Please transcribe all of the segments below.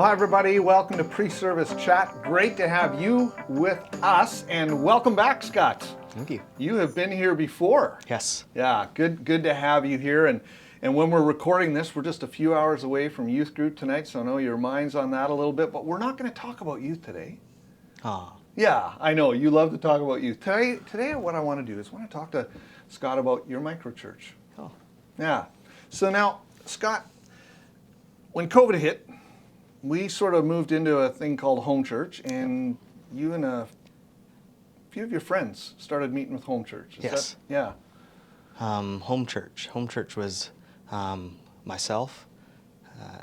Hi everybody, welcome to Preservice Chat. Great to have you with us, and welcome back, Scott. Thank you. You have been here before. Yes. Yeah, good to have you here. And when we're recording this, we're just a few hours away from youth group tonight, so I know your mind's on that a little bit, but we're not going to talk about youth today. Ah. Yeah, I know, you love to talk about youth. Today what I want to do is I want to talk to Scott about your microchurch. Oh. Yeah. So now, Scott, when COVID hit, we sort of moved into a thing called home church, and you and a few of your friends started meeting with home church. Yes. Yeah. Home church. Home church was myself,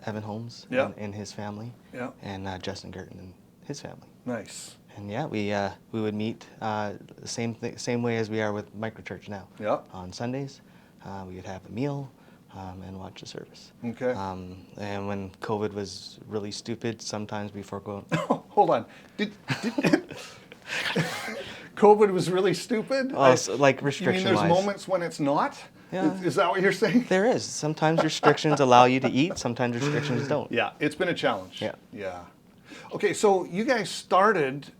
Evan Holmes and his family, and Justin Girton and his family. Nice. And yeah, we would meet the same way as we are with Microchurch now. Yeah. On Sundays, we would have a meal and watch the service. Okay. And when COVID was really stupid, sometimes before going. Hold on. Did COVID was really stupid? Oh, so like restriction-wise. You mean there's moments when it's not? Yeah. Is that what you're saying? There is. Sometimes restrictions allow you to eat, sometimes restrictions don't. Yeah, it's been a challenge. Yeah. Yeah. Okay, so you guys started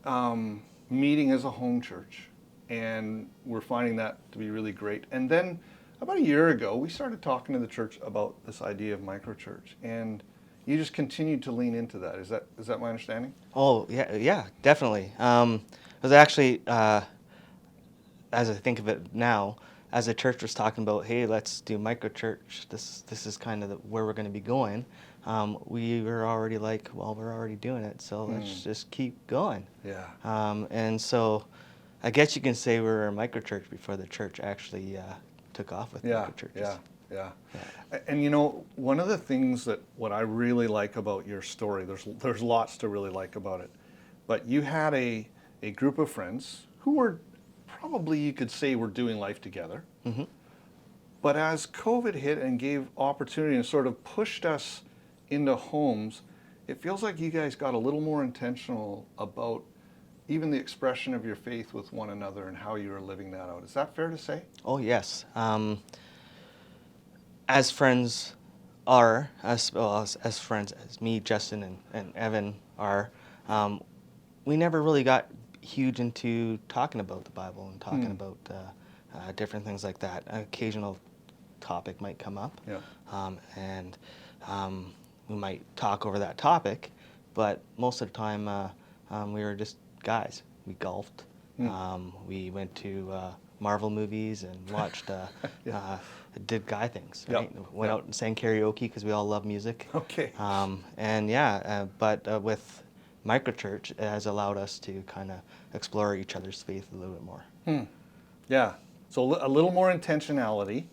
meeting as a home church, and we're finding that to be really great. And then about a year ago, we started talking to the church about this idea of microchurch, and you just continued to lean into that. Is that my understanding? Oh, yeah, definitely. It was actually, as I think of it now, as the church was talking about, hey, let's do microchurch, this is kind of where we're going to be going, we were already like, well, we're already doing it, so let's just keep going. Yeah. And so I guess you can say we were a microchurch before the church actually took off with microchurches. Yeah. And you know, one of the things that what I really like about your story, there's lots to really like about it, but you had a group of friends who were probably, you could say, were doing life together. Mm-hmm. But as COVID hit and gave opportunity and sort of pushed us into homes, it feels like you guys got a little more intentional about even the expression of your faith with one another and how you were living that out. Is that fair to say? Oh, yes. As friends are, as friends as me, Justin, and Evan are, we never really got huge into talking about the Bible and talking about different things like that. An occasional topic might come up, and we might talk over that topic, but most of the time we were just guys. We golfed. We went to Marvel movies and watched, did guy things. Right? Went out and sang karaoke because we all love music. Okay. But with Microchurch, it has allowed us to kind of explore each other's faith a little bit more. Yeah. So a little more intentionality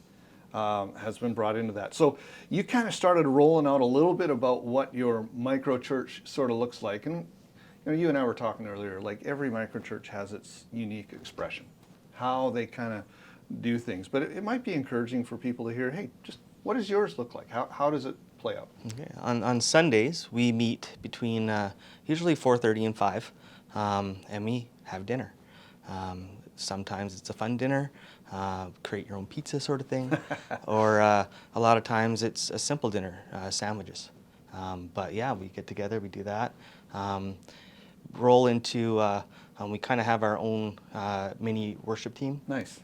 has been brought into that. So you kind of started rolling out a little bit about what your microchurch sort of looks like. And you and I were talking earlier, like every microchurch has its unique expression, how they kind of do things. But it might be encouraging for people to hear, hey, just what does yours look like? How does it play out? Okay. On Sundays, we meet between usually 4:30 and 5, and we have dinner. Sometimes it's a fun dinner, create your own pizza sort of thing, or a lot of times it's a simple dinner, sandwiches. But yeah, we get together, we do that. Roll into, we kind of have our own mini worship team. Nice.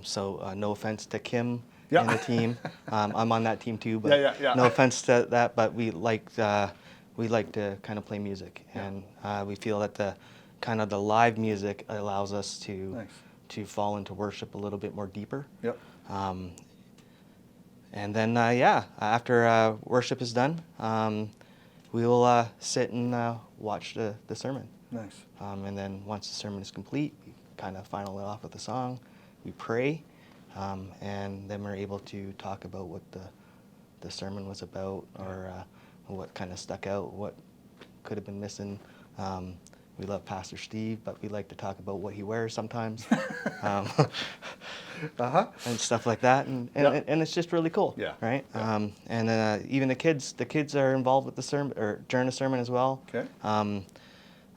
So no offense to Kim and the team. I'm on that team too, but yeah. no offense to that, but we like to kind of play music, and we feel that the kind of the live music allows us to fall into worship a little bit more deeper. Yep. And then after worship is done, we will sit and watch the sermon. Nice. And then once the sermon is complete, we kind of final it off with a song. We pray, and then we're able to talk about what the sermon was about, or what kind of stuck out, what could have been missing. We love Pastor Steve, but we like to talk about what he wears sometimes, and stuff like that, and it's just really cool, right? And then even the kids are involved with the sermon or during the sermon as well. Okay.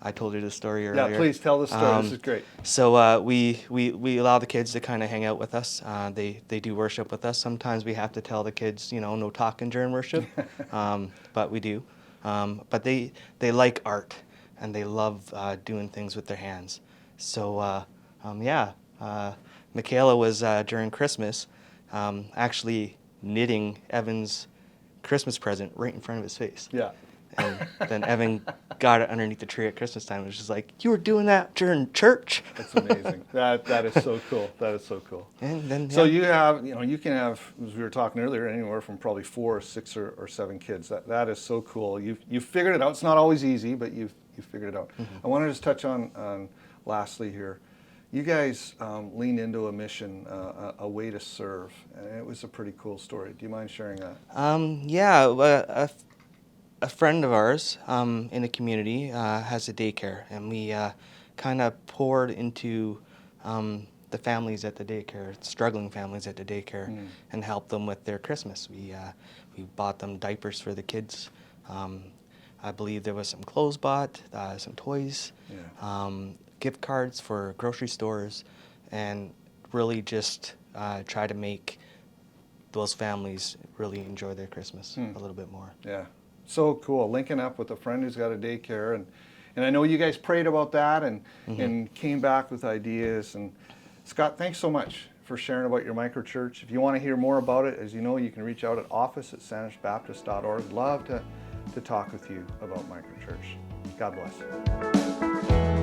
I told you the story earlier. Yeah, please tell the story. This is great. So we allow the kids to kind of hang out with us. They do worship with us. Sometimes we have to tell the kids, no talking during worship, but we do. but they like art and they love doing things with their hands. So Michaela was during Christmas actually knitting Evan's Christmas present right in front of his face. Yeah. And then Evan got it underneath the tree at Christmas time. It was just like, you were doing that during church? That's amazing. That is so cool. That is so cool. And then, So yeah. you can have, as we were talking earlier, anywhere from probably 4 or 6 or 7 kids. That is so cool. You've figured it out. It's not always easy, but you've figured it out. I want to just touch on lastly here. You guys leaned into a mission, a way to serve, and it was a pretty cool story. Do you mind sharing that? A friend of ours in the community has a daycare, and we kind of poured into the families at the daycare, struggling families at the daycare, and helped them with their Christmas. We bought them diapers for the kids. I believe there was some clothes bought, some toys, gift cards for grocery stores, and really just try to make those families really enjoy their Christmas a little bit more. Yeah, so cool. Linking up with a friend who's got a daycare, and I know you guys prayed about that and came back with ideas. And Scott, thanks so much for sharing about your microchurch. If you want to hear more about it, as you know, you can reach out at office@sanishbaptist.org. Love to talk with you about microchurch. God bless.